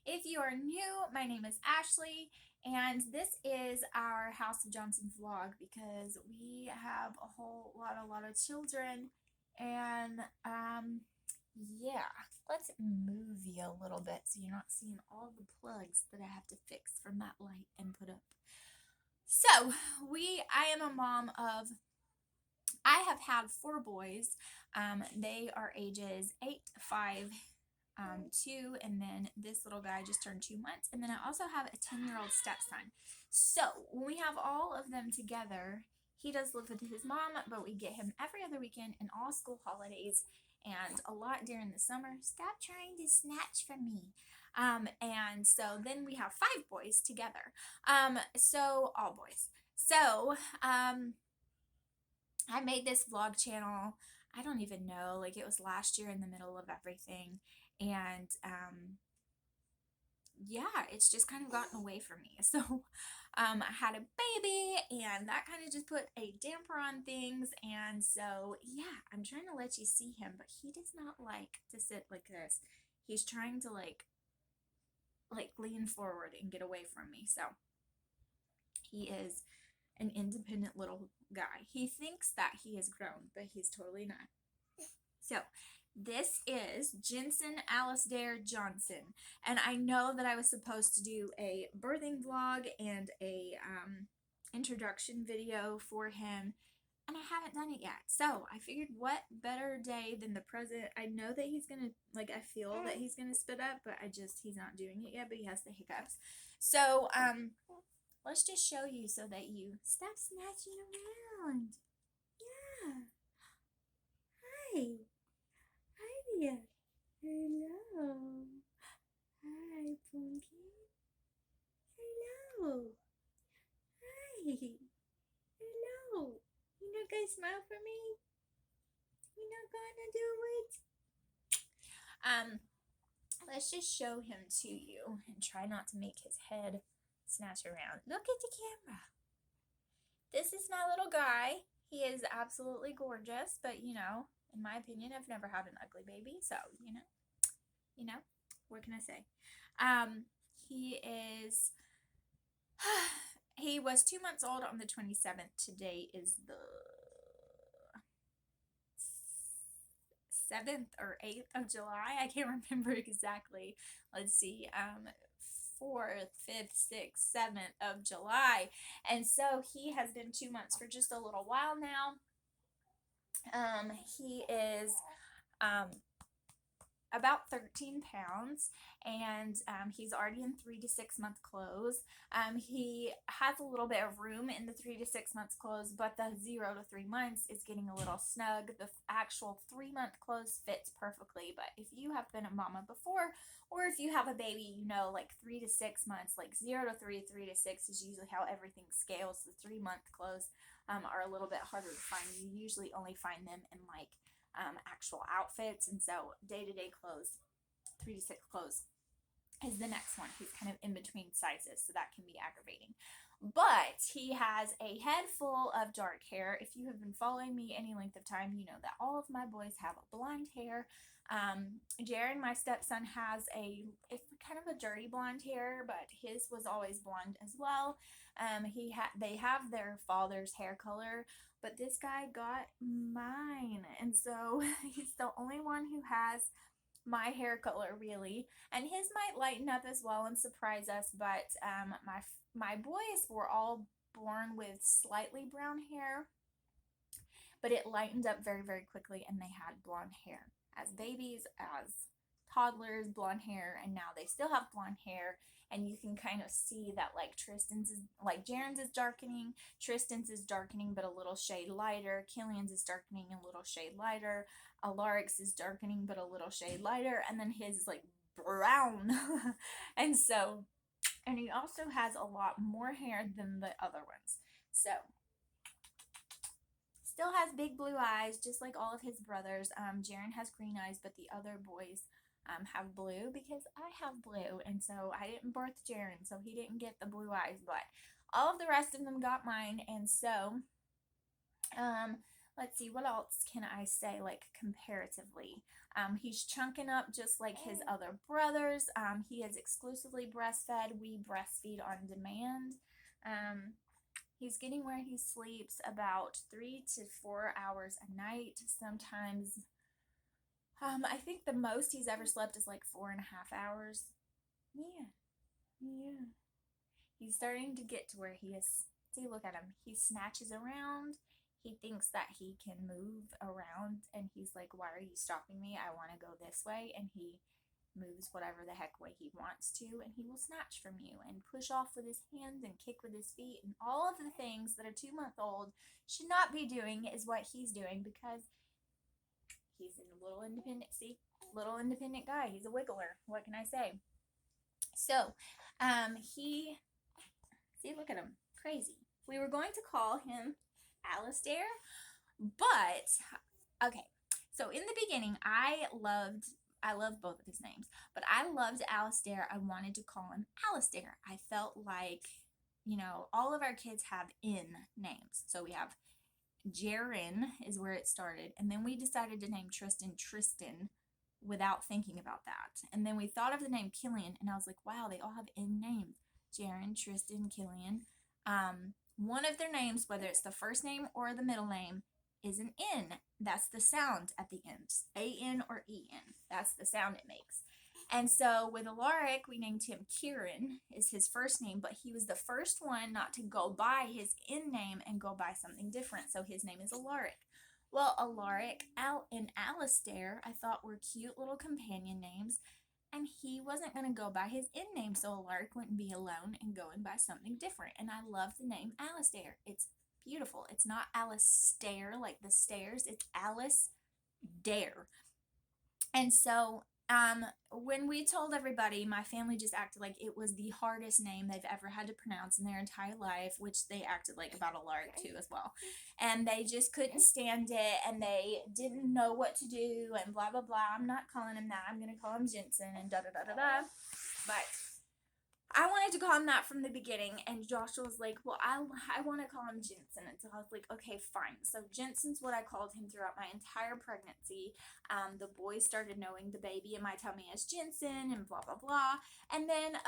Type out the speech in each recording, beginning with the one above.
If you are new, my name is Ashley, and this is our House of Johnson vlog because we have a whole lot of children, and yeah, let's move you a little bit so you're not seeing all the plugs that I have to fix from that light and put up. So, I am a mom of I have had four boys. They are ages 8, 5, 2, and then this little guy just turned 2 months. And then I also have a 10-year-old stepson. So when we have all of them together, he does live with his mom, but we get him every other weekend and all school holidays and a lot during the summer. Stop trying to snatch from me. And so then we have 5 boys together. So all boys. So, I made this vlog channel, I don't even know, like it was last year in the middle of everything. And yeah, it's just kind of gotten away from me. So I had a baby and that kind of just put a damper on things. And so yeah, I'm trying to let you see him, but he does not like to sit like this. He's trying to like lean forward and get away from me. So he is an independent little guy. He thinks that he is grown, but he's totally not. So, this is Jensen Alasdair Johnson, and I know that I was supposed to do a birthing vlog and a introduction video for him, and I haven't done it yet. So, I figured what better day than the present. I know that he's gonna, I feel that he's gonna spit up, but he's not doing it yet, but he has the hiccups. So, let's just show you so that you stop snatching around. Yeah. Hi. Hi there. Hello. Hi, Punky. Hello. Hi. Hello. You not gonna smile for me? You not gonna do it? Let's just show him to you and try not to make his head snatch around. Look at the camera. This is my little guy. He is absolutely gorgeous, but in my opinion, I've never had an ugly baby, so what can I say? He is. He was 2 months old on the 27th. Today is the 7th or 8th of July. I can't remember exactly. Let's see. 4th, 5th, 6th, 7th of July. And so he has been 2 months for just a little while now. He is about 13 pounds, and he's already in 3 to 6 month clothes. He has a little bit of room in the 3 to 6 months clothes, but the 0 to 3 months is getting a little snug. The actual 3 month clothes fits perfectly, but if you have been a mama before, or if you have a baby, 3 to 6 months, like 0 to 3, 3 to 6 is usually how everything scales. The 3 month clothes are a little bit harder to find. You usually only find them in actual outfits, and so day-to-day clothes, 3 to 6 clothes is the next one. He's kind of in between sizes, so that can be aggravating. But he has a head full of dark hair. If you have been following me any length of time, you know that all of my boys have blonde hair. Jaron, my stepson, has it's kind of a dirty blonde hair, but his was always blonde as well. They have their father's hair color, but this guy got mine, and so he's the only one who has my hair color, really. And his might lighten up as well and surprise us, but my boys were all born with slightly brown hair, but it lightened up very, very quickly, and they had blonde hair as babies, as toddlers, blonde hair, and now they still have blonde hair. And you can kind of see that Tristan's is Jaren's is darkening, Tristan's is darkening but a little shade lighter, Killian's is darkening a little shade lighter, Alaric's is darkening but a little shade lighter, and then his is brown. And he also has a lot more hair than the other ones. So still has big blue eyes, just like all of his brothers. Jaren has green eyes, but the other boys have blue because I have blue, and so I didn't birth Jaren, so he didn't get the blue eyes, but all of the rest of them got mine. And so let's see, what else can I say, like, comparatively? He's chunking up just like his other brothers. He is exclusively breastfed. We breastfeed on demand. He's getting where he sleeps about 3 to 4 hours a night. Sometimes, I think the most he's ever slept is like 4.5 hours. Yeah, yeah. He's starting to get to where he is. See, look at him. He snatches around. He thinks that he can move around, and he's like, why are you stopping me? I want to go this way. And he moves whatever the heck way he wants to, and he will snatch from you and push off with his hands and kick with his feet, and all of the things that a 2-month-old should not be doing is what he's doing, because he's a little independent, see, little independent guy. He's a wiggler. What can I say? So, he, see, look at him, crazy. We were going to call him Alistair, but okay. So in the beginning, I loved both of his names, but I loved Alistair. I wanted to call him Alistair. I felt like, all of our kids have in names. So we have Jaren is where it started, and then we decided to name Tristan without thinking about that. And then we thought of the name Killian, and I was like, wow, they all have in names. Jaren, Tristan, Killian. One of their names, whether it's the first name or the middle name, is an N. That's the sound at the end. A-N or E-N. That's the sound it makes. And so with Alaric, we named him Kieran, is his first name, but he was the first one not to go by his N name and go by something different. So his name is Alaric. Well, Alaric and Alistair, I thought were cute little companion names, and he wasn't going to go by his N name, so Alaric wouldn't be alone and going by something different. And I love the name Alistair. It's beautiful. It's not Alistair like the stairs. It's Alice Dare. And so when we told everybody, my family just acted like it was the hardest name they've ever had to pronounce in their entire life, which they acted like about Alaric too as well. And they just couldn't stand it, and they didn't know what to do, and blah, blah, blah. I'm not calling him that. I'm going to call him Jensen, and da-da-da-da-da. But I wanted to call him that from the beginning, and Joshua was like, well, I want to call him Jensen. And so I was like, okay, fine. So Jensen's what I called him throughout my entire pregnancy. The boys started knowing the baby in my tummy as Jensen, and blah, blah, blah. And then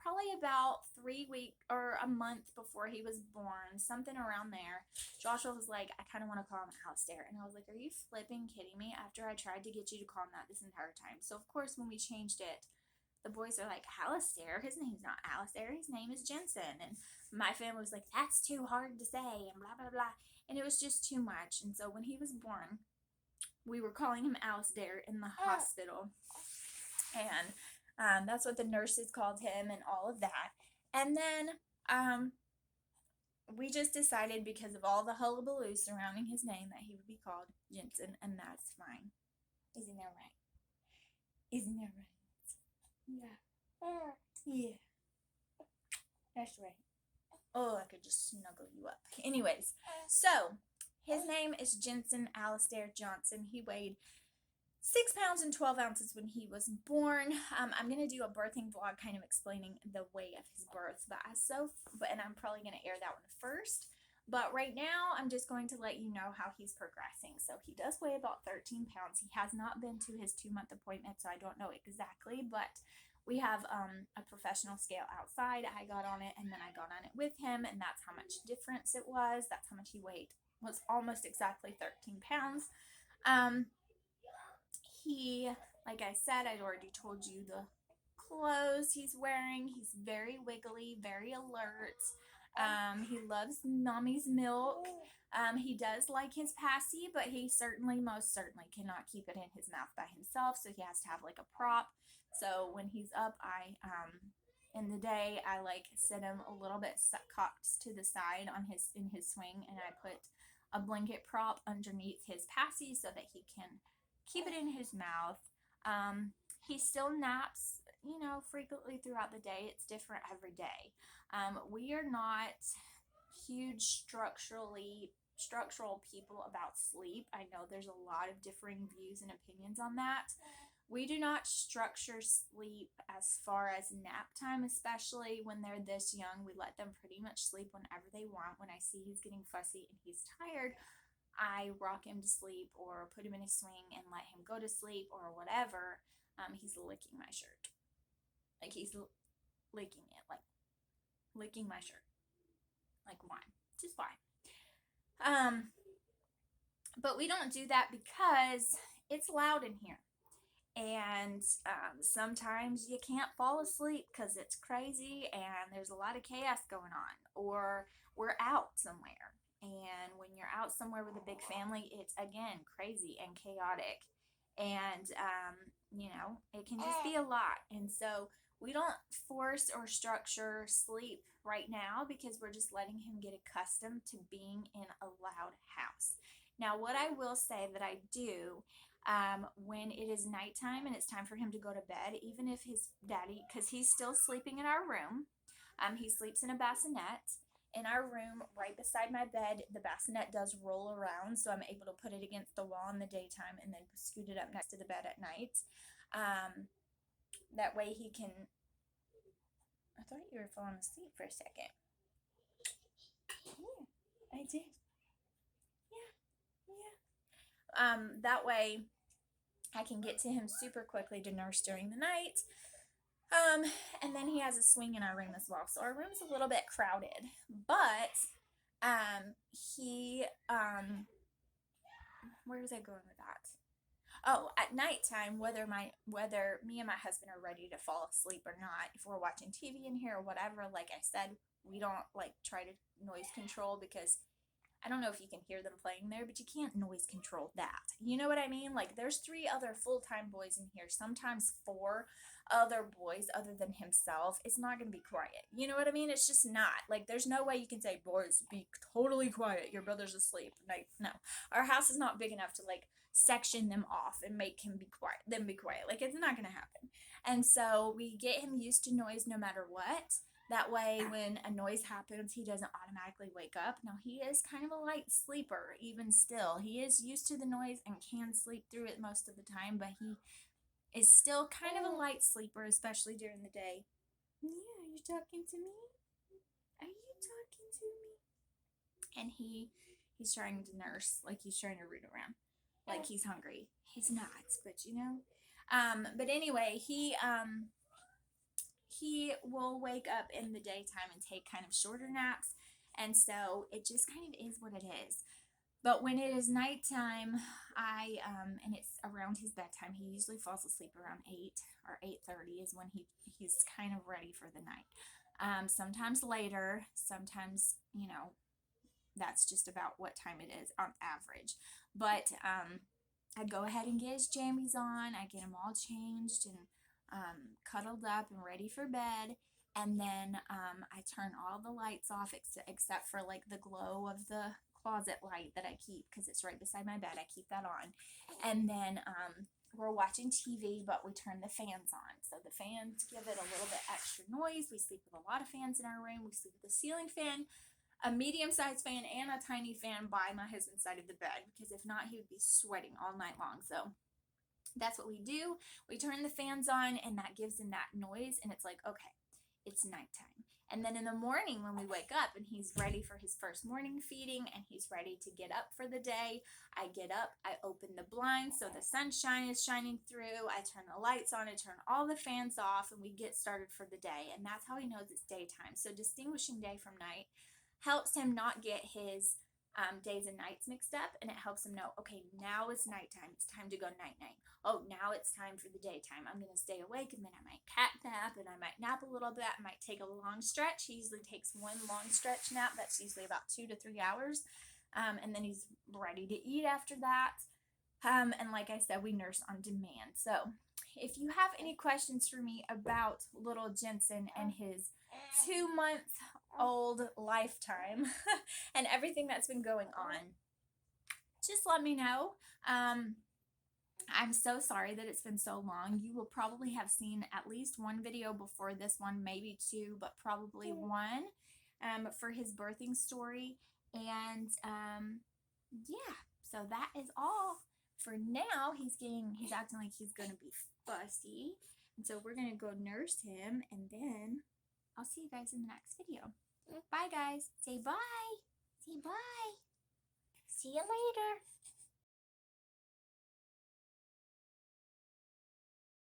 probably about 3 weeks or a month before he was born, something around there, Joshua was like, I kind of want to call him Alistair. And I was like, are you flipping kidding me? After I tried to get you to call him that this entire time. So of course, when we changed it, the boys are like, Alistair? His name's not Alistair. His name is Jensen. And my family was like, that's too hard to say, and blah, blah, blah. And it was just too much. And so when he was born, we were calling him Alistair in the hospital. And that's what the nurses called him and all of that. And then we just decided, because of all the hullabaloo surrounding his name, that he would be called Jensen, and that's fine. Isn't that right? Isn't that right? Yeah. Yeah. That's right. Oh, I could just snuggle you up. Anyways, so his name is Jensen Alistair Johnson. He weighed 6 pounds and 12 ounces when he was born. I'm going to do a birthing vlog kind of explaining the way of his birth, and I'm probably going to air that one first. But right now, I'm just going to let you know how he's progressing. So he does weigh about 13 pounds. He has not been to his 2-month appointment, so I don't know exactly, but we have a professional scale outside. I got on it, and then I got on it with him, and that's how much difference it was. That's how much he weighed. Was almost exactly 13 pounds. He, like I said, I'd already told you the clothes he's wearing. He's very wiggly, very alert. He loves mommy's milk. He does like his passy, but he most certainly cannot keep it in his mouth by himself, so he has to have like a prop. So when he's up, in the day, I sit him a little bit cocked to the side in his swing, and I put a blanket prop underneath his passy so that he can keep it in his mouth. He still naps, frequently throughout the day. It's different every day. We are not huge structural people about sleep. I know there's a lot of differing views and opinions on that. We do not structure sleep as far as nap time, especially when they're this young. We let them pretty much sleep whenever they want. When I see he's getting fussy and he's tired, I rock him to sleep or put him in a swing and let him go to sleep or whatever, he's licking my shirt. Like he's licking it, like licking my shirt. Like why? Just why? But we don't do that because it's loud in here. And sometimes you can't fall asleep because it's crazy and there's a lot of chaos going on, or we're out somewhere. And when you're out somewhere with a big family, it's again crazy and chaotic. And, it can just be a lot. And so we don't force or structure sleep right now because we're just letting him get accustomed to being in a loud house. Now, what I will say that I do when it is nighttime and it's time for him to go to bed, even if his daddy, because he's still sleeping in our room, he sleeps in a bassinet. In our room, right beside my bed, the bassinet does roll around, so I'm able to put it against the wall in the daytime and then scoot it up next to the bed at night. That way he can... I thought you were falling asleep for a second. Yeah, I did. Yeah. That way I can get to him super quickly to nurse during the night. And then he has a swing in our room as well. So our room's a little bit crowded, but where was I going with that? Oh, at nighttime, whether me and my husband are ready to fall asleep or not, if we're watching TV in here or whatever, like I said, we don't like try to noise control, because I don't know if you can hear them playing there, but you can't noise control that. You know what I mean? Like, there's 3 other full-time boys in here, sometimes 4 other boys other than himself. It's not going to be quiet. You know what I mean? It's just not. Like, there's no way you can say, boys, be totally quiet. Your brother's asleep. Like, no. Our house is not big enough to, like, section them off and make him be quiet. Like, it's not going to happen. And so we get him used to noise no matter what. That way, when a noise happens, he doesn't automatically wake up. Now, he is kind of a light sleeper, even still. He is used to the noise and can sleep through it most of the time, but he is still kind of a light sleeper, especially during the day. Yeah, are you talking to me? Are you talking to me? And he's trying to nurse, like he's trying to root around, like he's hungry. He's not, but But anyway, he will wake up in the daytime and take kind of shorter naps, and so it just kind of is what it is. But when it is nighttime, and it's around his bedtime, he usually falls asleep around 8 or 8:30 is when he's kind of ready for the night. Sometimes later, sometimes, that's just about what time it is on average. But I go ahead and get his jammies on. I get him all changed and cuddled up and ready for bed. And then I turn all the lights off except for like the glow of the closet light that I keep, because it's right beside my bed. I keep that on. And then we're watching TV, but we turn the fans on. So the fans give it a little bit extra noise. We sleep with a lot of fans in our room. We sleep with a ceiling fan, a medium-sized fan, and a tiny fan by my husband's side of the bed, because if not, he would be sweating all night long. So that's what we do. We turn the fans on, and that gives him that noise, and it's like, okay, it's nighttime. And then in the morning when we wake up and he's ready for his first morning feeding and he's ready to get up for the day, I get up, I open the blinds so the sunshine is shining through, I turn the lights on, I turn all the fans off, and we get started for the day. And that's how he knows it's daytime. So distinguishing day from night helps him not get his days and nights mixed up, and it helps him know, okay, now it's nighttime, it's time to go night-night. Oh, now it's time for the daytime. I'm going to stay awake, and then I might cat nap, and I might nap a little bit. I might take a long stretch. He usually takes one long stretch nap. That's usually about 2 to 3 hours, and then he's ready to eat after that. And like I said, we nurse on demand. So if you have any questions for me about little Jensen and his 2-month-old lifetime and everything that's been going on, just let me know. I'm so sorry that it's been so long. You will probably have seen at least one video before this one, maybe 2, but probably 1 for his birthing story. And yeah, so that is all for now. He's acting like he's going to be fussy. And so we're going to go nurse him, and then I'll see you guys in the next video. Bye, guys. Say bye. Say bye. See you later.